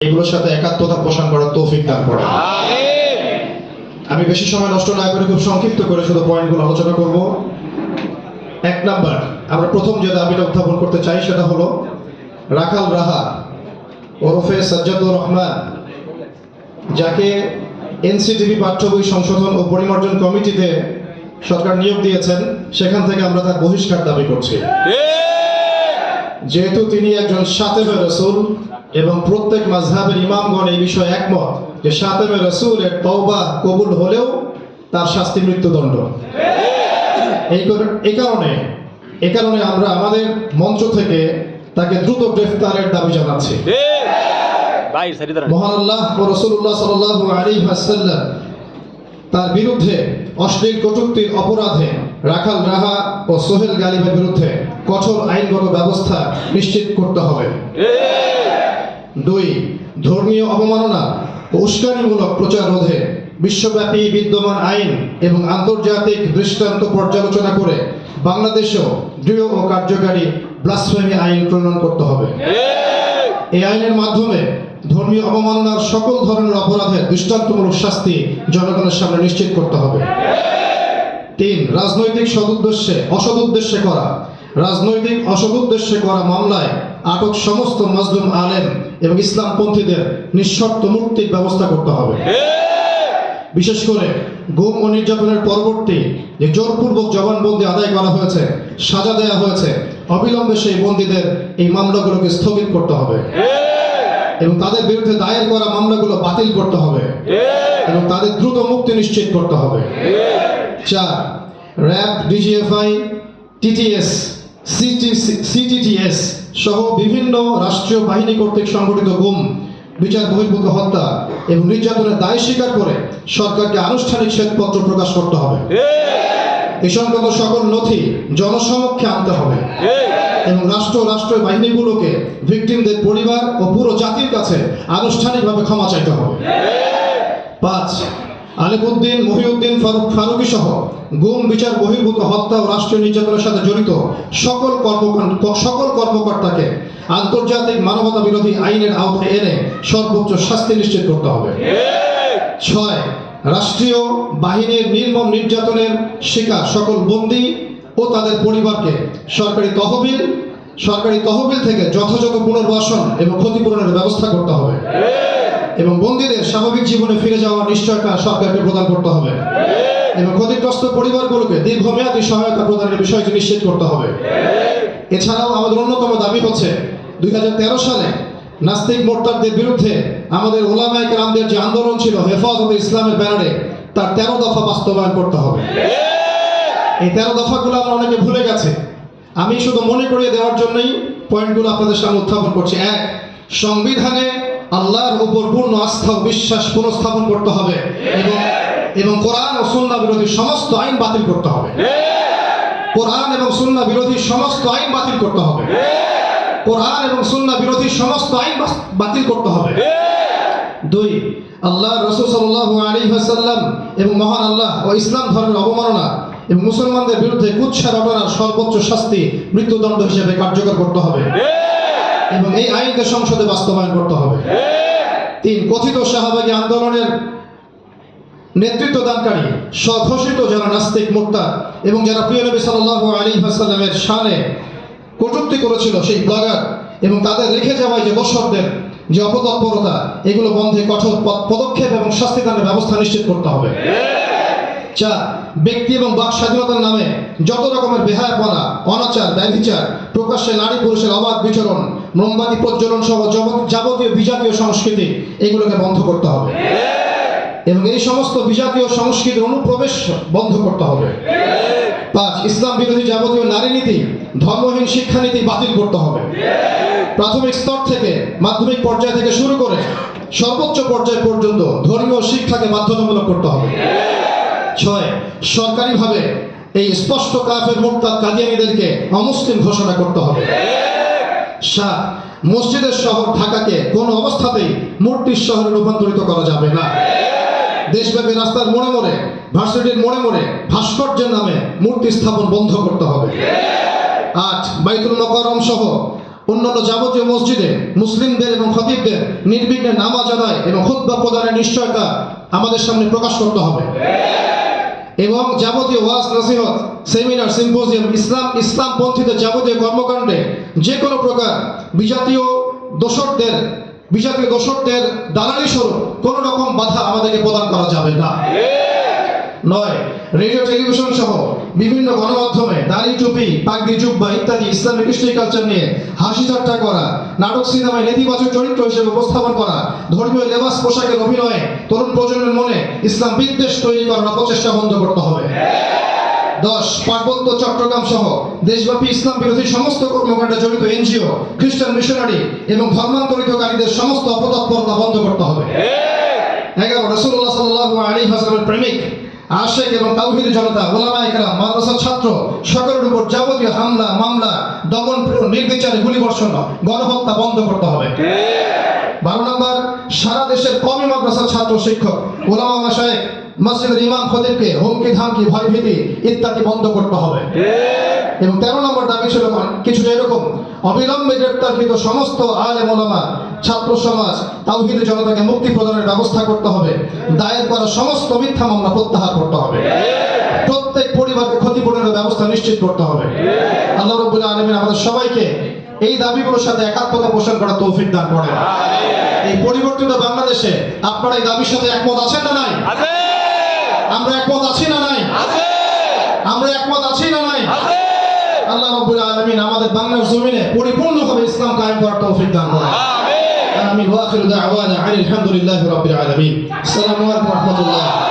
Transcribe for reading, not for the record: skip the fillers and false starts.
এগুলোর সাথে একাত্মতা পোষণ করার তৌফিক দান করেন। আমি বেশি সময় নষ্ট না করে খুব সংক্ষিপ্ত করে শুধু পয়েন্টগুলো আলোচনা করব। 1 নাম্বার, আমরা প্রথম যে দাবিটা উত্থাপন করতে চাই সেটা হলো রাখাল রাহা ওরফে সাজ্জাদুর রহমান, যাকে এনসিটিভি পাঠ্য বই সংশোধন ও পরিমার্জন কমিটিতে সরকার নিয়োগ দিয়েছেন, সেখান থেকে আমরা তার বহিষ্কার দাবি করছি। যেহেতু তিনি একজন শাতেবে রাসূল এবং প্রত্যেক মাযহাবের ইমামগণ এই বিষয়ে একমত যে শাতেবে রাসূলের তওবা কবুল হলেও তার শাস্তি মৃত্যুদণ্ড। এই কারণে আমরা আমাদের মঞ্চ থেকে তাকে দ্রুত গ্রেফতারের দাবি জানাচ্ছি। মহান আল্লাহ ও রাসূলুল্লাহ সাল্লাল্লাহু আলাইহি ওয়াসাল্লাম তার বিরুদ্ধে অশ্লীল কটূক্তির অপরাধে রাখাল রাহা ও সোহেল গালিবের বিরুদ্ধে কঠোর আইনগত ব্যবস্থা নিশ্চিত করতে হবে। 2, ধর্মীয় অবমাননা ও উস্কানিমূলক প্রচার রোধে বিশ্বব্যাপী বিদ্যমান আইন এবং আন্তর্জাতিক দৃষ্টান্ত পর্যালোচনা করে বাংলাদেশেও দৃঢ় ও কার্যকারী ব্লাসফেমি আইন প্রণয়ন করতে হবে। এই আইনের মাধ্যমে ধর্মীয় অবমাননার সকল ধরনের অপরাধের দৃষ্টান্তমূলক শাস্তি জনগণের সামনে নিশ্চিত করতে হবে। 3, রাজনৈতিক অসৎ উদ্দেশ্যে করা মামলায় আটক সমস্ত মাজলুম আলেম এবং ইসলামপন্থীদের নিঃশর্ত মুক্তির ব্যবস্থা করতে হবে। বিশেষ করে গুম ও নির্যাতনের পরবর্তী যে জোরপূর্বক জবানবন্দি আদায় করা হয়েছে, সাজা দেওয়া হয়েছে, অবিলম্বে সেই বন্দীদের এই মামলাগুলোকে স্থগিত করতে হবে এবং তাদের বিরুদ্ধে দায়ের করা মামলাগুলো বাতিল করতে হবে এবং তাদের দ্রুত মুক্তি নিশ্চিত করতে হবে। 4, র্যাব, ডিজিএফআই, টিটিএস, সিটিটিএস সহ বিভিন্ন রাষ্ট্রীয় বাহিনী কর্তৃক সংগঠিত গুম, বিচার বহির্ভূত হত্যা এবং নির্যাতনের দায় স্বীকার করে সরকারকে আনুষ্ঠানিক শ্বেতপত্র প্রকাশ করতে হবে। এ সংক্রান্ত সকল নথি জনসমক্ষে আনতে হবে এবং রাষ্ট্র বাহিনীগুলোকে ভিকটিমদের পরিবার ও পুরো জাতির কাছে আনুষ্ঠানিকভাবে ক্ষমা চাইতে হবে। 5, আলিমউদ্দিন, মহিউদ্দিন ফারুকী সহ গুম, বিচার বহির্ভূত হত্যা ও রাষ্ট্রীয় নির্যাতনের সাথে জড়িত সকল কর্মকর্তাকে আন্তর্জাতিক মানবতা বিরোধী আইনের আওতায় এনে সর্বোচ্চ শাস্তি নিশ্চিত করতে হবে। 6, রাষ্ট্রীয় বাহিনীর নির্মম নির্যাতনের শিকার সকল বন্দী ও তাদের পরিবারকে সরকারি তহবিল থেকে যথাযথ পুনর্বাসন এবং ক্ষতিপূরণের ব্যবস্থা করতে হবে এবং বন্দীদের স্বাভাবিক জীবনে ফিরে যাওয়ার নিশ্চয়তা সরকারকে প্রদান করতে হবে এবং ক্ষতিগ্রস্ত পরিবারগুলোকে দীর্ঘমেয়াদী সহায়তা প্রদানের বিষয়টি নিশ্চিত করতে হবে। এছাড়াও আমাদের অন্যতম দাবি হচ্ছে 2013 সালে নাস্তিক মোরতাদদের বিরুদ্ধে আমাদের ওলামায়ে কেরামদের যে আন্দোলন ছিল হেফাজতে ইসলামের ব্যানারে, তার 13 দফা বাস্তবায়ন করতে হবে। এই 13 দফাগুলো আমরা অনেকে ভুলে গেছে। আমি শুধু মনে করিয়ে দেওয়ার জন্যই পয়েন্টগুলো আপনাদের সামনে উত্থাপন করছি। 1, সংবিধানে আল্লাহর উপর পূর্ণ আস্থা ও বিশ্বাস পুনঃস্থাপন করতে হবে এবং কোরআন ও সুন্নাহ বিরোধী সমস্ত আইন বাতিল করতে হবে। কোরআন এবং সুন্নাহ বিরোধী সমস্ত আইন বাতিল করতে হবে। কোরআন এবং সুন্নাহ বিরোধী সমস্ত আইন বাতিল করতে হবে। 2, আল্লাহ রাসূল সাল্লাল্লাহু আলাইহি ওয়াসাল্লাম এবং মহান আল্লাহ ও ইসলাম ধর্মের অবমাননা এবং মুসলমানদের বিরুদ্ধে কুৎসা রটনার সর্বোচ্চ শাস্তি মৃত্যুদণ্ড হিসেবে কার্যকর করতে হবে এবং এই আইনকে সংসদে বাস্তবায়ন করতে হবে। 3, কথিত শাহবাগী আন্দোলনের নেতৃত্ব দানকারী স্বঘোষিত যারা নাস্তিক মোরতাদ এবং যারা প্রিয় নবী সাল্লাল্লাহু আলাইহি ওয়াসাল্লামের শানে কটূক্তি করেছিল, সেই ব্লগার এবং তাদের রেখে যাওয়ায় যে দোসরদের যে অপতৎপরতা, এগুলো বন্ধে কঠোর পদক্ষেপ এবং শাস্তিদানের ব্যবস্থা নিশ্চিত করতে হবে। 4, ব্যক্তি এবং বাক স্বাধীনতার নামে যত রকমের বেহায়াপনা, অনাচার, ব্যভিচার, প্রকাশ্যে নারী পুরুষের অবাধ বিচরণ, মোমবাতি প্রজ্বলন সহ যাবতীয় বিজাতীয় সংস্কৃতি, এগুলোকে বন্ধ করতে হবে এবং এই সমস্ত বিজাতীয় সংস্কৃতির অনুপ্রবেশ বন্ধ করতে হবে। 5, ইসলাম বিরোধী যাবতীয় নারী নীতি, ধর্মহীন শিক্ষানীতি বাতিল করতে হবে। প্রাথমিক স্তর থেকে মাধ্যমিক পর্যায় থেকে শুরু করে সর্বোচ্চ পর্যায় পর্যন্ত ধর্মীয় শিক্ষাকে বাধ্যতামূলক করতে হবে। 6, সরকারিভাবে এই স্পষ্ট কাফের মুরতাদ কাদিয়ানীদেরকে অমুসলিম ঘোষণা করতে হবে। 7, মসজিদের শহর ঢাকাকে কোনো অবস্থাতেই মূর্তির শহরে রূপান্তরিত করা যাবে না। দেশব্যাপী রাস্তার মোড়ে মোড়ে, ভার্সিটির মোড়ে মোড়ে ভাস্কর্যের নামে মূর্তি স্থাপন বন্ধ করতে হবে। 8, বাইতুল মুকাররম সহ অন্যান্য যাবতীয় মসজিদে মুসলিমদের এবং খতিবদের নির্বিঘ্নে নামাজ আদায় এবং খুতবা প্রদানের নিশ্চয়তা আমাদের সামনে প্রকাশ করতে হবে এবং যাবতীয় ওয়াজ নসিহত সেমিনার সিম্পোজিয়াম ইসলামপন্থীদের যাবতীয় কর্মকাণ্ডে যে কোনো প্রকার বিজাতীয় দোসরদের দালালি স্বরূপ কোনো রকম বাধা আমাদেরকে প্রদান করা যাবে না। নয়, রেডিও টেলিভিশন সহ বিভিন্ন গণমাধ্যমে দাড়ি টুপি পাগড়ি জুব্বা ইত্যাদি ইসলামিক কৃষ্টি কালচার নিয়ে হাসি ঠাট্টা করা, নাটক সিনেমায় নেতিবাচক চরিত্র হিসেবে উপস্থাপন করা, ধর্মীয় লেবাস পোশাকের অভিনয়ে তরুণ প্রজন্মের মনে ইসলাম বিদ্বেষ তৈরি করার প্রচেষ্টা বন্ধ করতে হবে। 10, পার্বত্য চট্টগ্রাম সহ দেশব্যাপী ইসলাম বিরোধী সমস্ত কর্মকাণ্ডে জড়িত এনজিও, খ্রিস্টান মিশনারি এবং ধর্মান্তরিতকারীদের সমস্ত অপতৎপরতা বন্ধ করতে হবে। 11, রাসূলুল্লাহ সাল্লাল্লাহু আলাইহি ওয়াসাল্লামের প্রেমিক আশেক এবং তাওহীদি জনতা, ওলামায়ে কেরাম, মাদ্রাসার ছাত্র সকলের উপর যাবতীয় হামলা মামলা, দমন পীড়ন, নির্বিচারে গুলিবর্ষণ, গণহত্যা বন্ধ করতে হবে। 12 নম্বর, সারা দেশের কওমি মাদ্রাসার ছাত্র শিক্ষক, ওলামা মাশায়েখ, মসজিদের ইমাম খতিবকে হুমকি ধামকি ভয়ভীতি ইত্যাদি বন্ধ করতে হবে। এবং 13 নম্বর দাবি ছিল কিছুটা এরকম: অবিলম্বে গ্রেপ্তারকৃত সমস্ত আলেম ওলামা, ছাত্র সমাজ, তাওহীদি জনতাকে মুক্তি প্রদানের ব্যবস্থা করতে হবে। দায়ের করা সমস্ত মিথ্যা মামলা প্রত্যাহার করতে হবে। প্রত্যেক পরিবারকে ক্ষতিপূরণের ব্যবস্থা নিশ্চিত করতে হবে। আল্লাহ রাব্বুল আলামিন আমাদের সবাইকে এই দাবিগুলোর সাথে একাত্মতা পোষণ করার তৌফিক দান করেন। এই পরিবর্তিত বাংলাদেশে আপনারা এই দাবির সাথে একমত আছেন না নাই? আমরা একমত আছি না নাই? আমরা একমত আছি না নাই? আল্লাহ রাব্বুল আলামিন আমাদের বাংলার জমিনে পরিপূর্ণভাবে ইসলাম কায়েম করার তৌফিক দান করেন। আমিন। ওয়া আখিরু দাওয়ানা আলহামদুলিল্লাহি রাব্বিল আলামিন। আসসালামু আলাইকুম ওয়া রাহমাতুল্লাহ।